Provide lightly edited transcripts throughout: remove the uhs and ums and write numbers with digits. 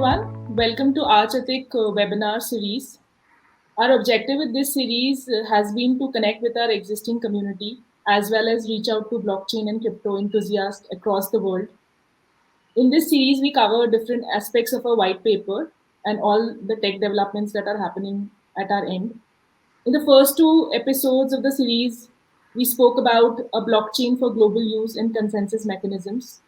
everyone. Welcome to Archatic webinar series. Our objective with this series has been to connect with our existing community as well as reach out to blockchain and crypto enthusiasts across the world. In this series, we cover different aspects of a white paper and all the tech developments that are happening at our end. In the first two episodes of the series, we spoke about a blockchain for global use and consensus mechanisms.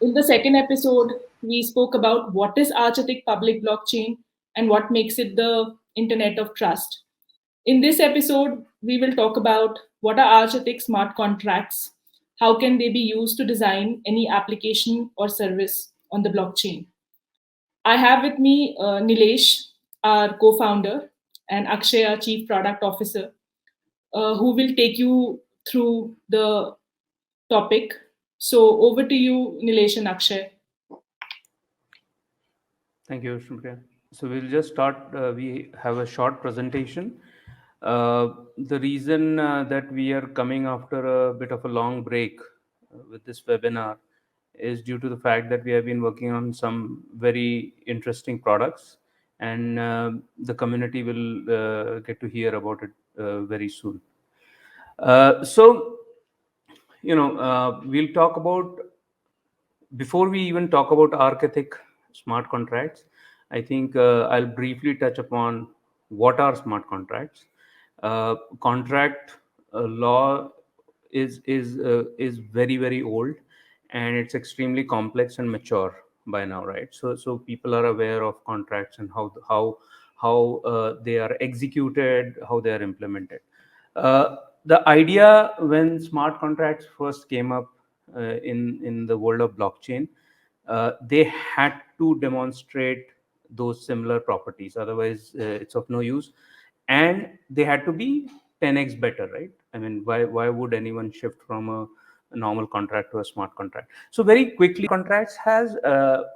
In the second episode, we spoke about what is Archatic public blockchain and what makes it the internet of trust. In this episode, we will talk about what are Archatic smart contracts, how can they be used to design any application or service on the blockchain. I have with me Nilesh, our co founder, and Akshay, our chief product officer, who will take you through the topic. So, over to you, Nilesh and Akshay. Thank you, Shreya. So we'll just start. We have a short presentation. The reason that we are coming after a bit of a long break with this webinar is due to the fact that we have been working on some very interesting products, and the community will get to hear about it very soon. So, we'll talk about, before we even talk about Architect smart contracts, I think I'll briefly touch upon what are smart contracts. Contract law is very old, and it's extremely complex and mature by now, right? So people are aware of contracts and how they are executed, how they are implemented. The idea when smart contracts first came up in the world of blockchain, they had to demonstrate those similar properties, otherwise it's of no use, and they had to be 10x better, right? I mean, why would anyone shift from a normal contract to a smart contract? So very quickly, contracts has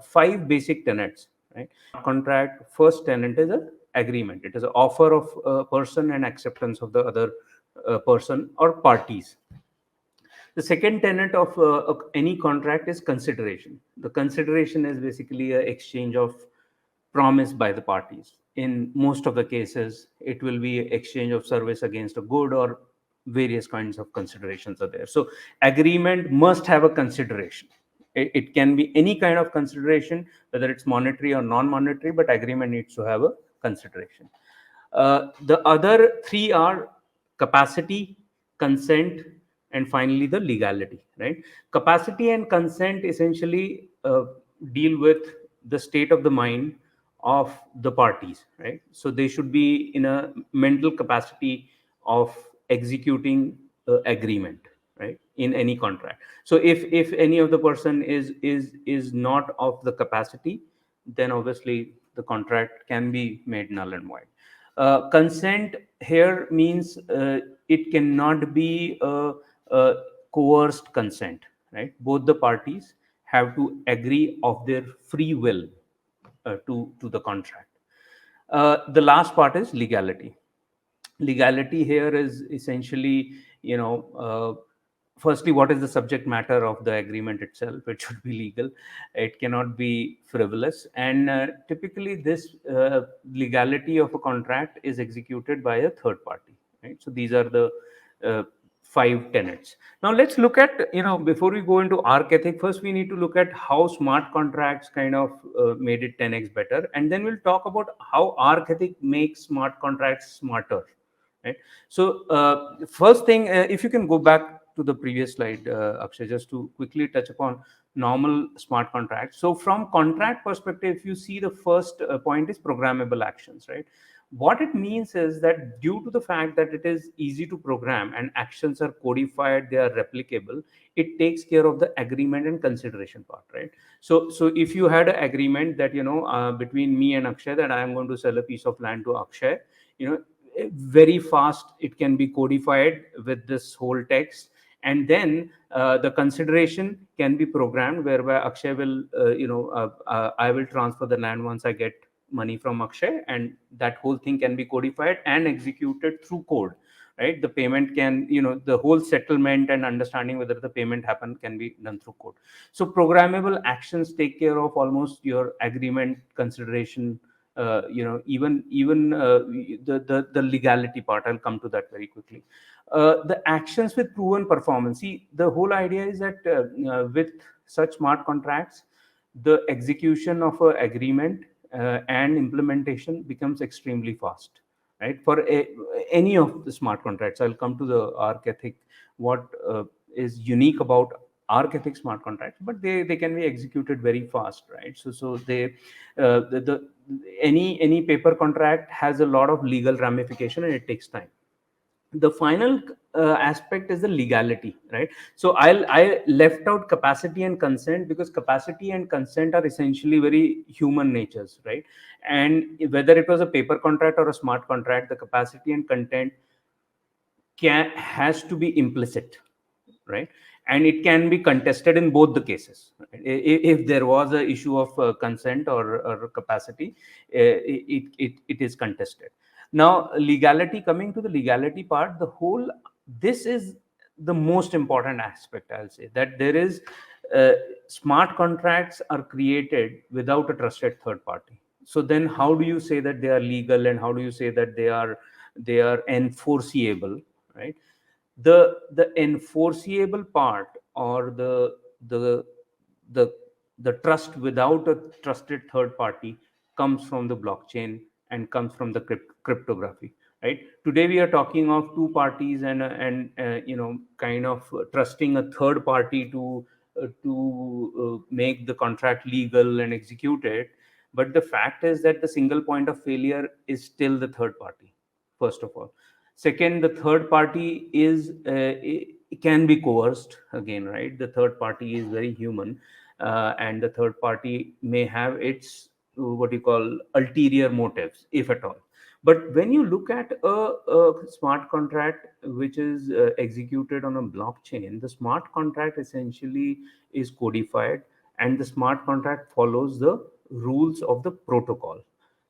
five basic tenets, right? Contract, first tenet is a agreement. It is an offer of a person and acceptance of the other person or parties. The second tenet of any contract is consideration. The consideration is basically an exchange of promise by the parties. In most of the cases, it will be exchange of service against a good, or various kinds of considerations are there. So agreement must have a consideration. It can be any kind of consideration, whether it's monetary or non-monetary, but agreement needs to have a consideration. The other three are capacity, consent, and finally the legality, right? Capacity and consent essentially deal with the state of the mind of the parties, right? So they should be in a mental capacity of executing agreement, right, in any contract. So if any of the person is not of the capacity, then obviously the contract can be made null and void. Consent here means it cannot be a coerced consent, right? Both the parties have to agree of their free will to the contract. The last part is legality. Legality here is essentially, firstly, what is the subject matter of the agreement itself? It should be legal. It cannot be frivolous. And typically, this legality of a contract is executed by a third party, right? So these are the uh, five tenets. Now let's look at, before we go into arc ethic, first we need to look at how smart contracts kind of made it 10x better, and then we'll talk about how arc ethic makes smart contracts smarter, right? So first thing, if you can go back to the previous slide, Akshay, just to quickly touch upon normal smart contracts. So from contract perspective, if you see, the first point is programmable actions, right? What it means is that due to the fact that it is easy to program and actions are codified, they are replicable, it takes care of the agreement and consideration part, right? So if you had an agreement that, between me and Akshay, that I am going to sell a piece of land to Akshay, you know very fast it can be codified with this whole text, and then the consideration can be programmed, whereby Akshay will I will transfer the land once I get money from Akshay, and that whole thing can be codified and executed through code. right? The payment can, the whole settlement and understanding whether the payment happen can be done through code. So programmable actions take care of almost your agreement consideration, even the legality part. I'll come to that very quickly. The actions with proven performance. See, the whole idea is that with such smart contracts, the execution of an agreement and implementation becomes extremely fast, right? For any of the smart contracts, I'll come to the Arc Ethic, what is unique about Arc Ethic smart contracts, but they can be executed very fast, right? So they the any paper contract has a lot of legal ramification and it takes time. The final aspect is the legality, right? So I left out capacity and consent because capacity and consent are essentially very human natures, right? And whether it was a paper contract or a smart contract, the capacity and content has to be implicit, right? And it can be contested in both the cases, right? If there was a issue of consent or capacity, it is contested. Now, legality, coming to the legality part, this is the most important aspect, I'll say, that there is uh, smart contracts are created without a trusted third party. So then how do you say that they are legal, and how do you say that they are enforceable, right? The enforceable part, or the the the trust without a trusted third party, comes from the blockchain and comes from the cryptography, right? Today we are talking of two parties and kind of trusting a third party to make the contract legal and execute it. But the fact is that the single point of failure is still the third party, first of all. Second, the third party it can be coerced again, right? The third party is very human, and the third party may have its what you call ulterior motives, if at all. But when you look at a smart contract which is executed on a blockchain, the smart contract essentially is codified, and the smart contract follows the rules of the protocol.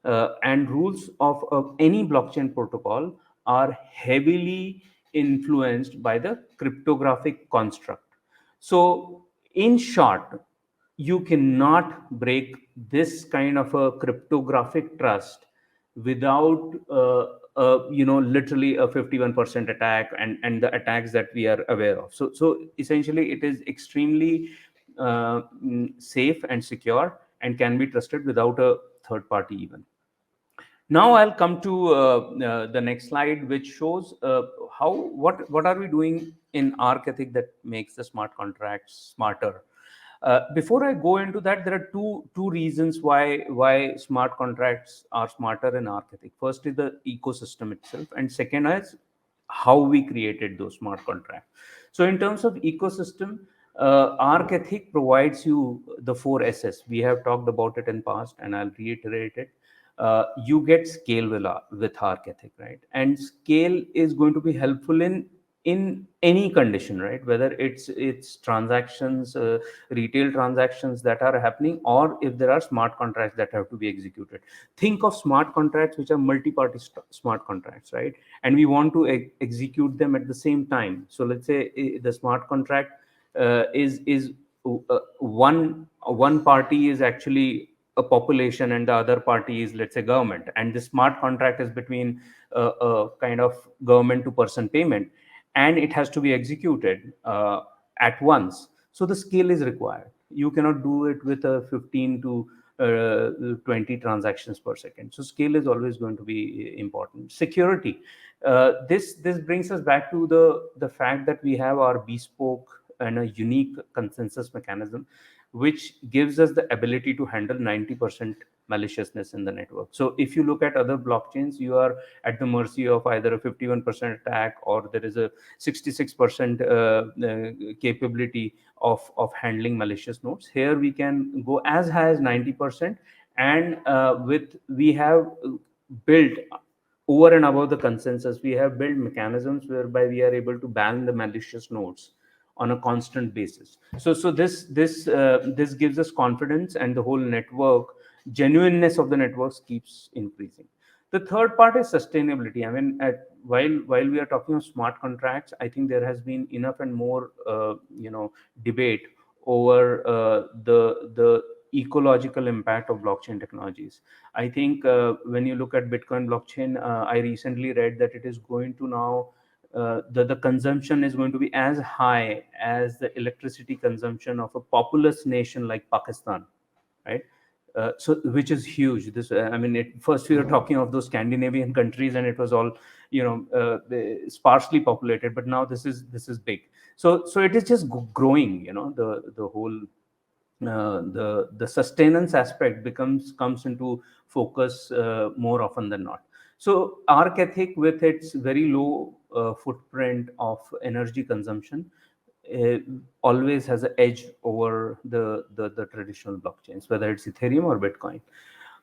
And rules of any blockchain protocol are heavily influenced by the cryptographic construct. So, in short, you cannot break this kind of a cryptographic trust without literally a 51% attack and the attacks that we are aware of. So essentially it is extremely safe and secure and can be trusted without a third party even. Now I'll come to the next slide, which shows how what are we doing in Arc Ethic that makes the smart contracts smarter. Before I go into that, there are two reasons why smart contracts are smarter in Arc Ethic. First is the ecosystem itself, and second is how we created those smart contracts. So in terms of ecosystem, Arc Ethic provides you the four S's. We have talked about it in past, and I'll reiterate it. You get scale with Arc Ethic, right? And scale is going to be helpful in any condition, right? Whether it's transactions, retail transactions that are happening, or if there are smart contracts that have to be executed. Think of smart contracts which are multi-party smart contracts, right? And we want to execute them at the same time. So let's say the smart contract is one party is actually a population and the other party is, let's say, government, and the smart contract is between a kind of government to person payment, and it has to be executed at once. So the scale is required. You cannot do it with a 15 to 20 transactions per second. So scale is always going to be important. Security. This brings us back to the fact that we have our bespoke and a unique consensus mechanism, which gives us the ability to handle 90% maliciousness in the network. So if you look at other blockchains, you are at the mercy of either a 51% attack, or there is a 66% capability of handling malicious nodes. Here we can go as high as 90%, and we have built over and above the consensus, we have built mechanisms whereby we are able to ban the malicious nodes on a constant basis. So this gives us confidence, and the whole network genuineness of the networks keeps increasing. The third part is sustainability. I mean, while we are talking of smart contracts, I think there has been enough and more debate over the ecological impact of blockchain technologies. I think when you look at Bitcoin blockchain, I recently read that it is going to now the consumption is going to be as high as the electricity consumption of a populous nation like Pakistan, right? So which is huge. This I mean, first we were talking of those Scandinavian countries, and it was all sparsely populated, but now this is big. So it is just growing. The whole the sustenance aspect comes into focus more often than not. So Arc Ethic, with its very low footprint of energy consumption, uh, always has an edge over the traditional blockchains, whether it's Ethereum or Bitcoin.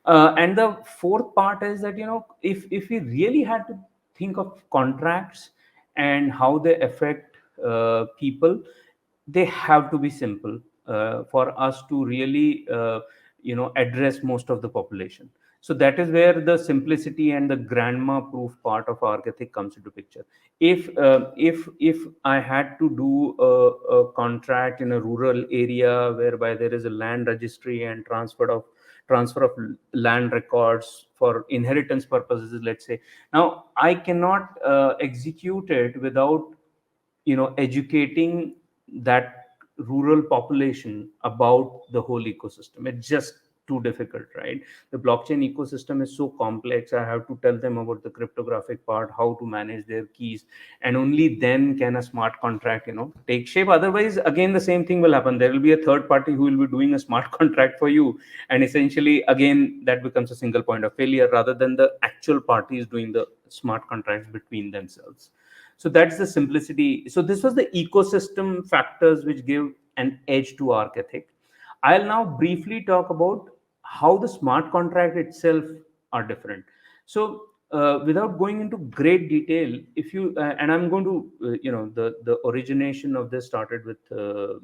And the fourth part is that, if we really had to think of contracts and how they affect people, they have to be simple for us to really address most of the population. So that is where the simplicity and the grandma proof part of Arc Ethic comes into picture. If I had to do a contract in a rural area whereby there is a land registry and transfer of land records for inheritance purposes, let's say, now I cannot execute it without educating that rural population about the whole ecosystem. It's just too difficult, right? The blockchain ecosystem is so complex. I have to tell them about the cryptographic part, how to manage their keys, and only then can a smart contract take shape. Otherwise, again, the same thing will happen. There will be a third party who will be doing a smart contract for you, and essentially again that becomes a single point of failure, rather than the actual parties doing the smart contracts between themselves. So that's the simplicity. So this was the ecosystem factors which give an edge to Arc Ethic. I'll now briefly talk about how the smart contract itself are different. So without going into great detail, if you and I'm going to the origination of this started with the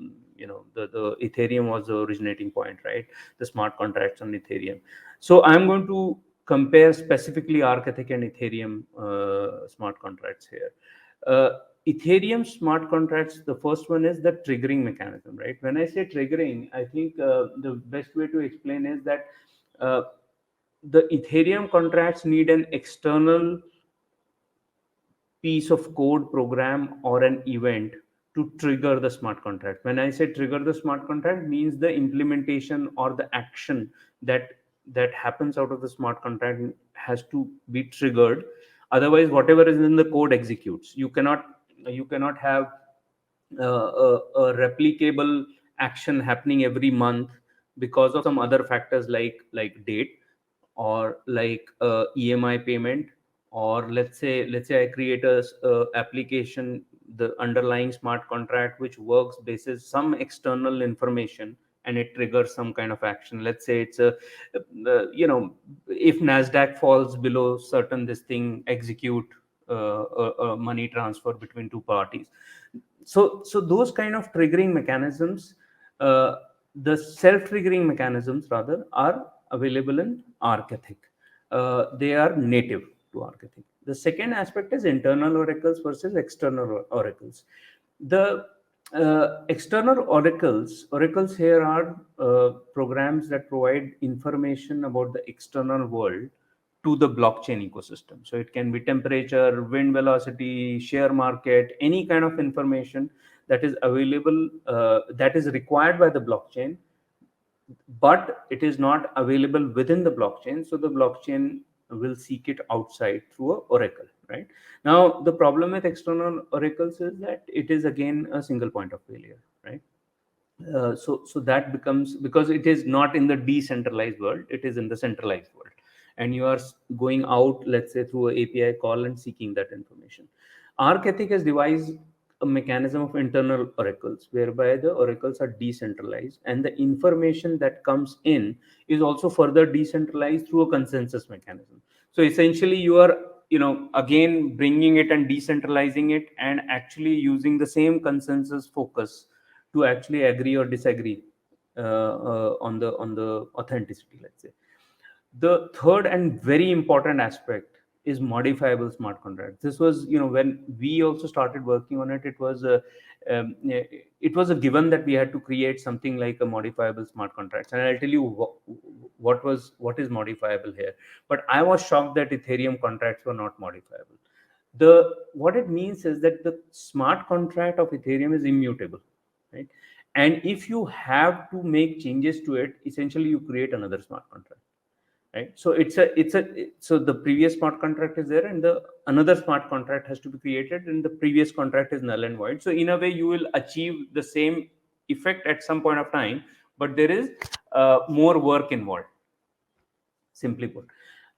Ethereum was the originating point, right? The smart contracts on Ethereum. So I'm going to compare specifically Arc Ethic and Ethereum smart contracts here. uh, Ethereum smart contracts, the first one is the triggering mechanism, right? When I say triggering, I think the best way to explain is that uh, the Ethereum contracts need an external piece of code, program, or an event to trigger the smart contract. When I say trigger the smart contract, means the implementation or the action that happens out of the smart contract has to be triggered. Otherwise, whatever is in the code executes. You cannot have a replicable action happening every month because of some other factors like date, or like EMI payment, or let's say I create application, the underlying smart contract which works basis some external information, and it triggers some kind of action. Let's say it's if Nasdaq falls below certain this thing, execute a money transfer between two parties. So those kind of triggering mechanisms, uh, the self triggering mechanisms rather, are available in Arc Ethic. They are native to Arc Ethic. The second aspect is internal oracles versus external oracles. The external oracles here are programs that provide information about the external world to the blockchain ecosystem. So it can be temperature, wind velocity, share market, any kind of information that is available, that is required by the blockchain, but it is not available within the blockchain. So the blockchain will seek it outside through a oracle, right? Now the problem with external oracles is that it is again a single point of failure, right? So that becomes, because it is not in the decentralized world, it is in the centralized world, and you are going out, let's say, through a API call and seeking that information. Arc Ethic has devised a mechanism of internal oracles whereby the oracles are decentralized, and the information that comes in is also further decentralized through a consensus mechanism. So essentially you are again bringing it and decentralizing it, and actually using the same consensus focus to actually agree or disagree on the authenticity, let's say. The third and very important aspect is modifiable smart contracts. This was, when we also started working on it, it was a given that we had to create something like a modifiable smart contracts. And I'll tell you what is modifiable here. But I was shocked that Ethereum contracts were not modifiable. The What it means is that the smart contract of Ethereum is immutable, right? And if you have to make changes to it, essentially you create another smart contract, right? So so the previous smart contract is there, and the another smart contract has to be created, and the previous contract is null and void. So in a way you will achieve the same effect at some point of time, but there is more work involved, simply put.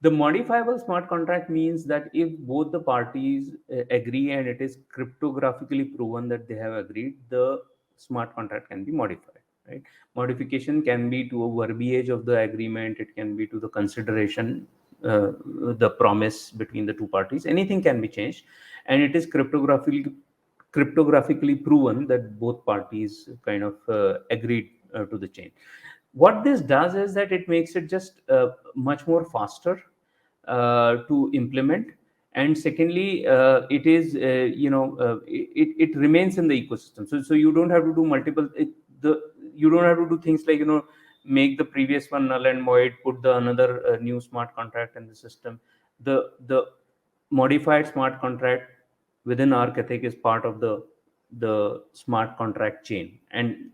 The modifiable smart contract means that if both the parties agree and it is cryptographically proven that they have agreed, the smart contract can be modified, right? Modification can be to a verbiage of the agreement, it can be to the consideration, the promise between the two parties, anything can be changed, and it is cryptographically proven that both parties kind of agreed to the change. What this does is that it makes it just much more faster to implement. And secondly, it is it remains in the ecosystem, so you don't have to do you don't have to do things like, make the previous one null and void, put the another new smart contract in the system. The modified smart contract within Arc Ethic is part of the smart contract chain. And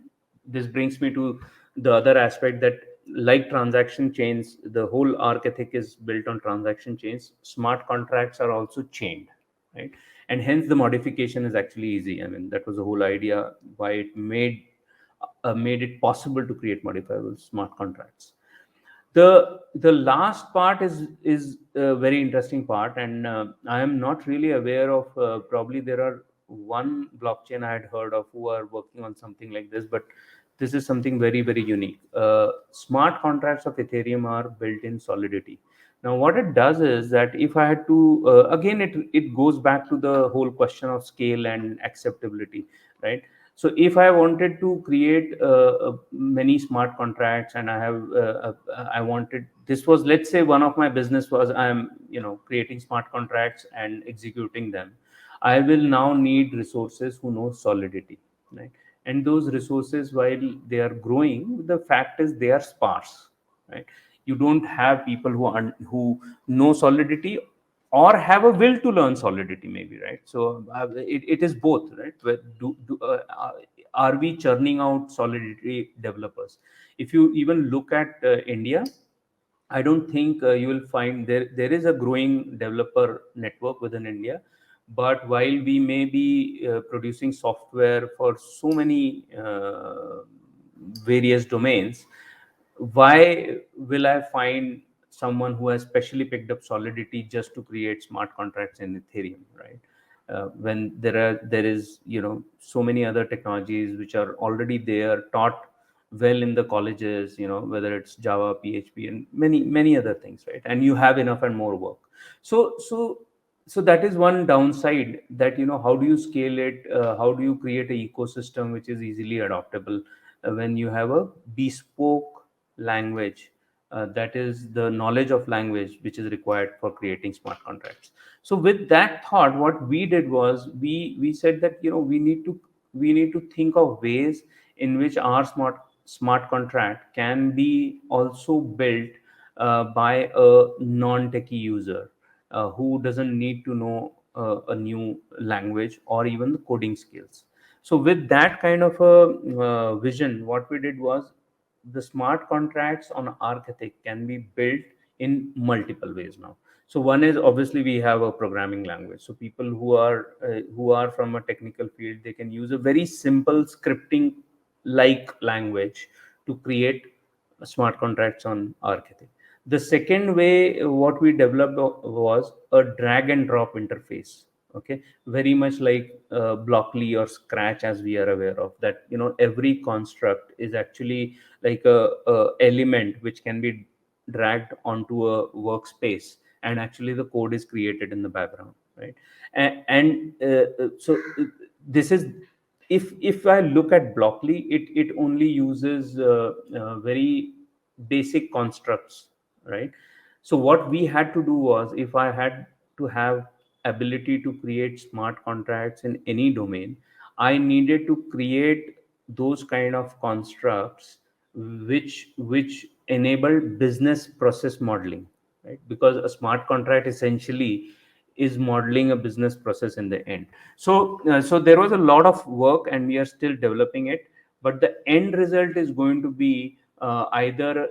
this brings me to the other aspect, that like transaction chains, the whole Arc Ethic is built on transaction chains. Smart contracts are also chained, right? And hence the modification is actually easy. I mean, that was the whole idea why it made it possible to create modifiable smart contracts. The last part is a very interesting part, and I am not really aware of, probably there are one blockchain I had heard of who are working on something like this, but this is something very, very unique. Smart contracts of Ethereum are built in Solidity. Now what it does is that if I had to, again, it goes back to the whole question of scale and acceptability, right? So if I wanted to create many smart contracts, and I wanted, this was, let's say one of my business was, I'm creating smart contracts and executing them. I will now need resources who know Solidity, right? And those resources, while they are growing, the fact is they are sparse, right? You don't have people who know Solidity or have a will to learn Solidity, maybe, right? So it is both, right? Are we churning out Solidity developers? If you even look at India, I don't think you will find there is a growing developer network within India. But while we may be producing software for so many various domains, why will I find someone who has specially picked up Solidity just to create smart contracts in Ethereum, right? When there is so many other technologies which are already there, taught well in the colleges, whether it's Java, PHP, and many other things, right? And you have enough and more work. So that is one downside, that how do you scale it, how do you create an ecosystem which is easily adoptable when you have a bespoke language, that is the knowledge of language which is required for creating smart contracts. So with that thought, what we did was we said that we need to think of ways in which our smart contract can be also built by a non-techie user who doesn't need to know a new language or even the coding skills. So with that kind of a vision, what we did was, the smart contracts on Arc Ethic can be built in multiple ways now. So one is, obviously, we have a programming language. So people who are from a technical field, they can use a very simple scripting like language to create smart contracts on Arc Ethic. The second way, what we developed was a drag and drop interface. Okay, very much like Blockly or Scratch, as we are aware of, that every construct is actually like a element which can be dragged onto a workspace, and actually the code is created in the background, right? And this is, if I look at Blockly, it only uses very basic constructs, right? So what we had to do was, if I had to have ability to create smart contracts in any domain, I needed to create those kind of constructs which enable business process modeling, right? Because a smart contract essentially is modeling a business process in the end. So there was a lot of work, and we are still developing it, but the end result is going to be either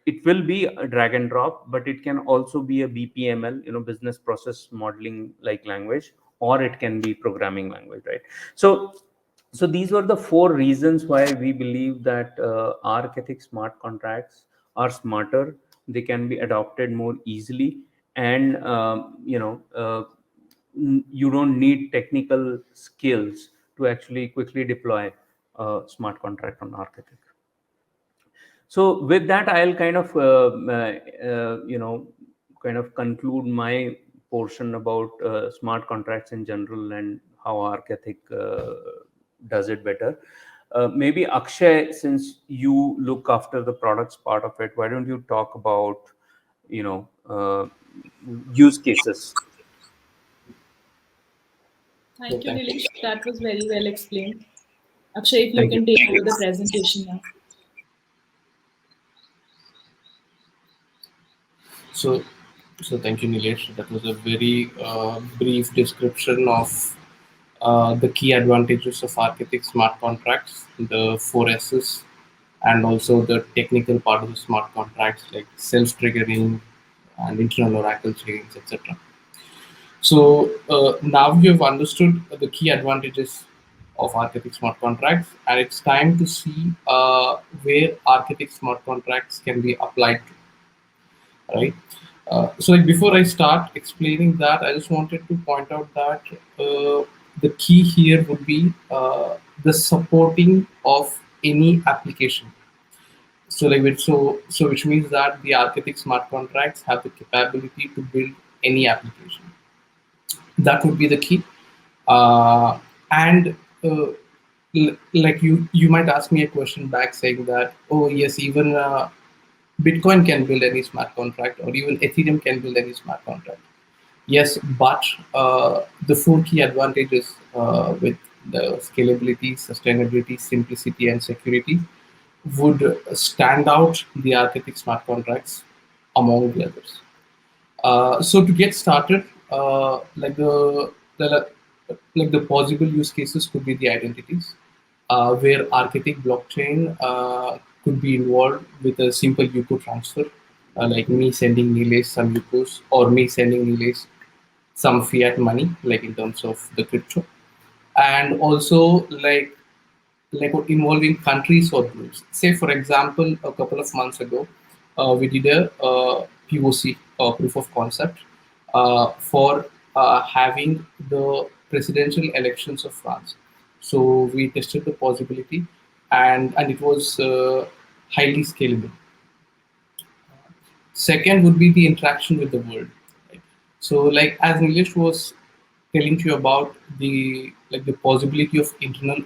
it will be a drag and drop, but it can also be a BPML, business process modeling like language, or it can be programming language, right? So these were the four reasons why we believe that Arc Ethic smart contracts are smarter. They can be adopted more easily, and you don't need technical skills to actually quickly deploy a smart contract on Arc Ethic. So with that, I'll kind of kind of conclude my portion about smart contracts in general and how Arc Ethic does it better. Maybe Akshay, since you look after the products part of it, why don't you talk about use cases? Thank you, Thank you. Nilesh. That was very well explained. Akshay, if you Thank you. can take over the presentation now. So, thank you, Nilesh. That was a very brief description of the key advantages of Arc Ethic smart contracts, the four S's, and also the technical part of the smart contracts like self-triggering and internal oracle chains, etc. So now you have understood the key advantages of Arc Ethic smart contracts, and it's time to see where Arc Ethic smart contracts can be applied to, right? So like before I start explaining that, I just wanted to point out that the key here would be the supporting of any application. So which means that the Arc Ethic smart contracts have the capability to build any application. That would be the key. And like you might ask me a question back saying that, oh yes, even Bitcoin can build any smart contract, or even Ethereum can build any smart contract. Yes, but the four key advantages with the scalability, sustainability, simplicity, and security would stand out the Arc Ethic smart contracts among the others. So to get started, like the possible use cases could be the identities, where Arc Ethic blockchain could be involved with a simple UCO transfer, like me sending Nilesh some UCOs, or me sending Nilesh some fiat money, like in terms of the crypto, and also like involving countries or groups. Say, for example, a couple of months ago, we did a POC, proof of concept, for having the presidential elections of France. So we tested the possibility, and it was highly scalable. Second would be the interaction with the world. Right? So, like as Nilesh was telling you about the possibility of internal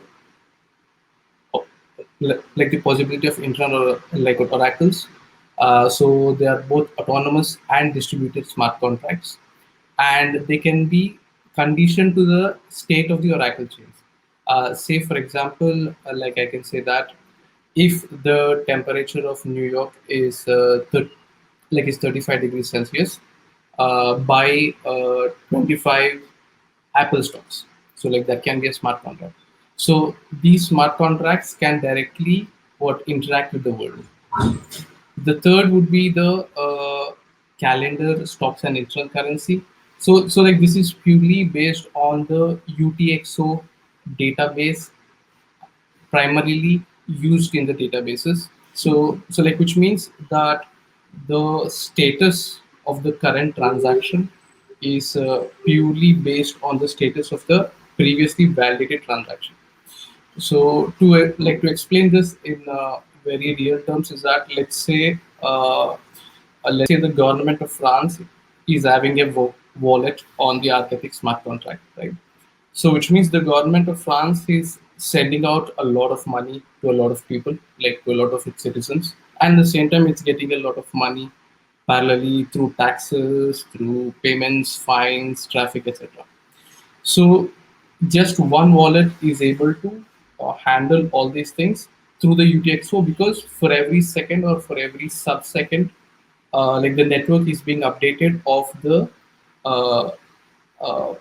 like the possibility of internal like oracles. So they are both autonomous and distributed smart contracts, and they can be conditioned to the state of the oracle chains. Say, for example, like I can say that if the temperature of New York is is 35 degrees Celsius, buy 25 Apple stocks. So like that can be a smart contract. So these smart contracts can directly interact with the world. The third would be the calendar, stocks, and internal currency. So like this is purely based on the UTXO database, primarily used in the databases. So like which means that the status of the current transaction is purely based on the status of the previously validated transaction. So to explain this in very real terms is that let's say the government of France is having a wallet on the Arc Ethic smart contract, right? So which means the government of France is sending out a lot of money to a lot of people, like to a lot of its citizens, and at the same time it's getting a lot of money parallelly through taxes, through payments, fines, traffic, etc. So just one wallet is able to handle all these things through the UTXO, because for every second or for every sub-second, like the network is being updated of the uh,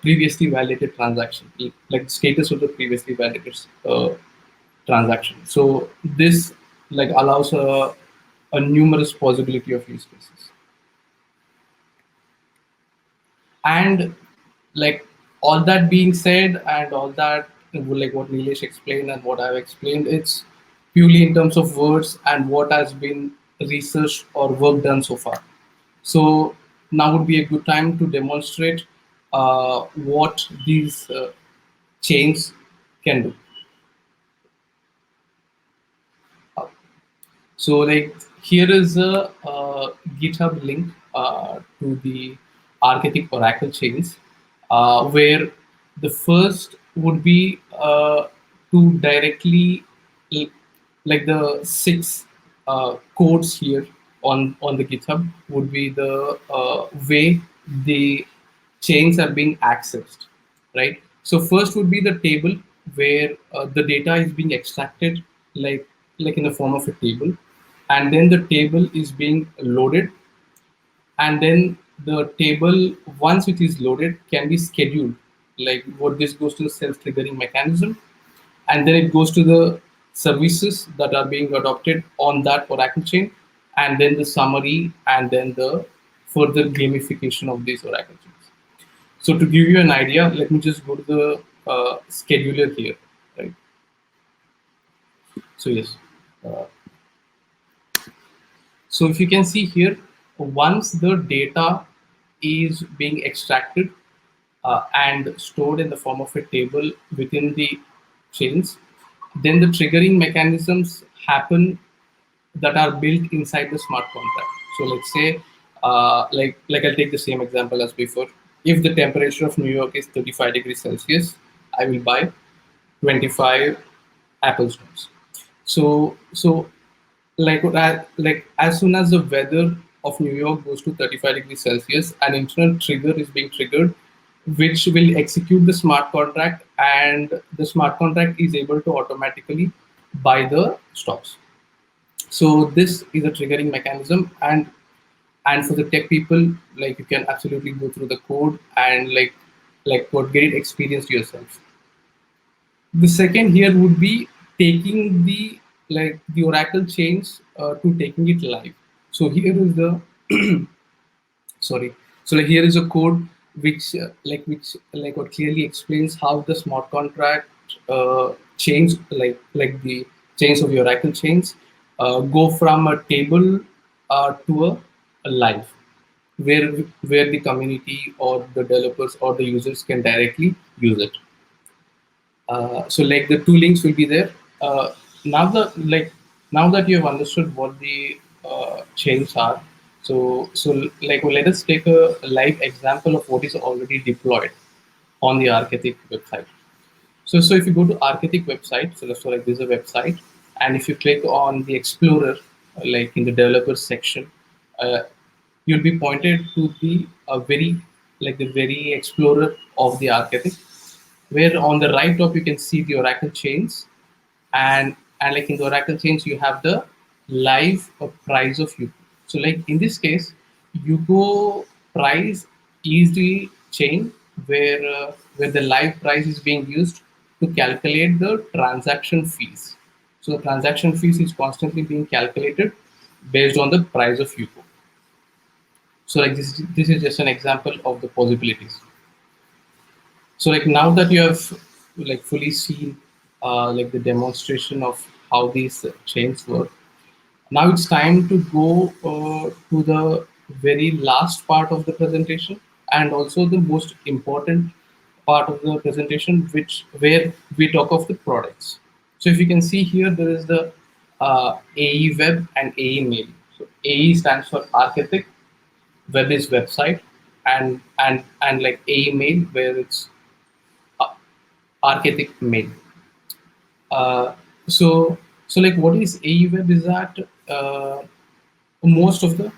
previously validated transaction, like status of the previously validated transaction. So this like allows a numerous possibility of use cases. And like all that being said, and all that like what Nilesh explained and what I've explained, it's purely in terms of words and what has been researched or work done so far. So now would be a good time to demonstrate what these chains can do. So like here is a GitHub link to the Architect Oracle chains, where the first would be to directly like the six codes here on the GitHub would be the way the chains are being accessed, right? So first would be the table where the data is being extracted, like in the form of a table, and then the table is being loaded, and then the table, once it is loaded, can be scheduled. Like what this goes to the self-triggering mechanism, and then it goes to the services that are being adopted on that Oracle chain, and then the summary, and then the further gamification of these Oracle chains. So to give you an idea, let me just go to the scheduler here, right? So yes. Uh, so if you can see here, once the data is being extracted and stored in the form of a table within the chains, then the triggering mechanisms happen that are built inside the smart contract. So let's say, like I'll take the same example as before. If the temperature of New York is 35 degrees Celsius, I will buy 25 apple stones. So like as soon as the weather of New York goes to 35 degrees Celsius, an internal trigger is being triggered, which will execute the smart contract, and the smart contract is able to automatically buy the stocks. So this is a triggering mechanism, and for the tech people, like you can absolutely go through the code and like what great experience yourself. The second here would be taking the like the Oracle chains to taking it live. So here is the sorry. So like here is a code which what clearly explains how the smart contract chains like the chains of the Oracle chains go from a table to a live, where where the community or the developers or the users can directly use it. So like the two links will be there. Now the like now that you have understood what the chains are, so like well, let us take a live example of what is already deployed on the Architect website. So if you go to Architect website, so like this is a website, and if you click on the Explorer, like in the developer section, uh, you'll be pointed to the very Explorer of the Architect, where on the right top you can see the Oracle chains, and like in the Oracle chains you have the live price of Yuko. So like in this case, Yuko price is the chain where the live price is being used to calculate the transaction fees. So the transaction fees is constantly being calculated based on the price of Yuko. So like this is just an example of the possibilities. So like now that you have like fully seen like the demonstration of how these chains work, now it's time to go to the very last part of the presentation, and also the most important part of the presentation, which where we talk of the products. So if you can see here, there is the AE Web and AE Mail. So AE stands for Architect, Web is website, and like AE Mail, where it's Architect Mail. Uh, so like what is AE Web is that most of the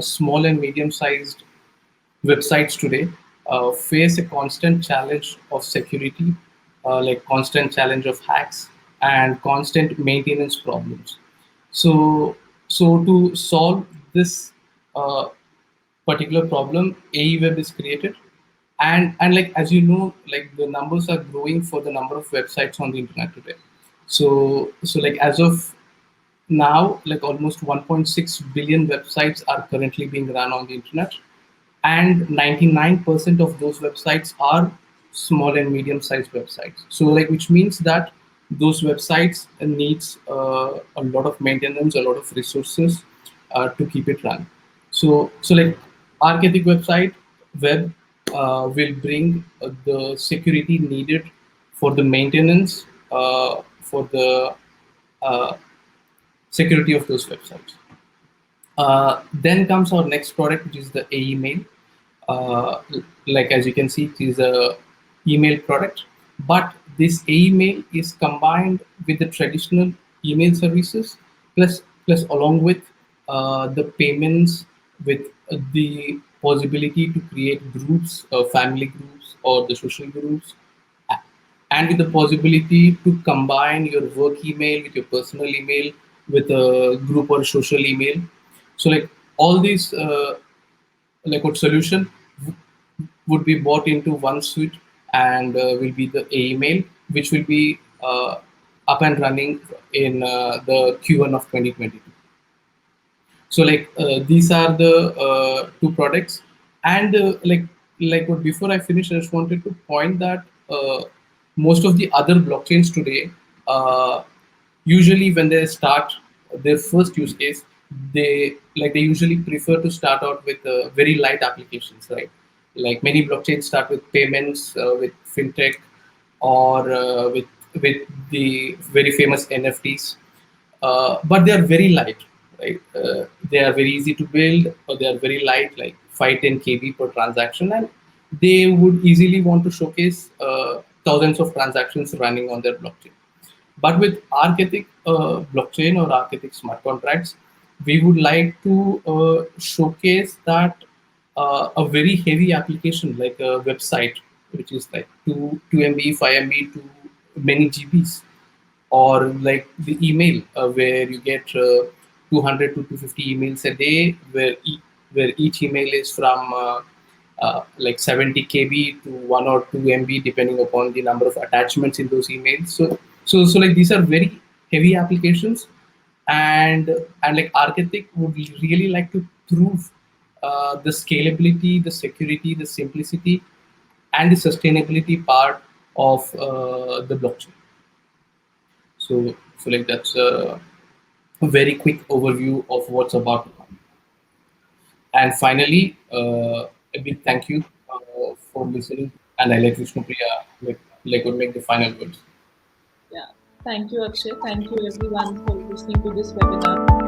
small and medium-sized websites today face a constant challenge of security, like constant challenge of hacks and constant maintenance problems. So, so to solve this uh, particular problem, AEWeb is created, and like as you know, like the numbers are growing for the number of websites on the internet today. So like as of now, like almost 1.6 billion websites are currently being run on the internet, and 99% of those websites are small and medium-sized websites. So, like, which means that those websites needs a lot of maintenance, a lot of resources to keep it run. So like Archetyc website web will bring the security needed for the maintenance, for the uh, security of those websites. Then comes our next product, which is the AEmail. Uh, like as you can see, it is a email product, but this AEmail is combined with the traditional email services, plus along with the payments, with the possibility to create groups, family groups or the social groups, and with the possibility to combine your work email with your personal email with a group or social email. So like all these like what solution would be bought into one suite, and will be the email, which will be up and running in the Q1 of 2022. So like these are the two products, and like what before I finish, I just wanted to point that most of the other blockchains today, usually when they start their first use case, they usually prefer to start out with very light applications, right? Like many blockchains start with payments, with fintech, or with the very famous NFTs, but they are very light, right? They are very easy to build, or they are very light, like 510 KB per transaction, and they would easily want to showcase thousands of transactions running on their blockchain. But with Archetyc blockchain or Archetyc smart contracts, we would like to showcase that a very heavy application like a website, which is like 2 MB, 5 MB to many GBs, or like the email where you get 200 to 250 emails a day, where each email is from like 70 KB to 1 or 2 MB, depending upon the number of attachments in those emails. So like these are very heavy applications, and like Archetyc would really like to prove the scalability, the security, the simplicity, and the sustainability part of the blockchain. So like that's a very quick overview of what's about to come. And finally, a big thank you for listening. And I let Vishnupriya would make the final words. Yeah. Thank you, Akshay. Thank you, everyone, for listening to this webinar.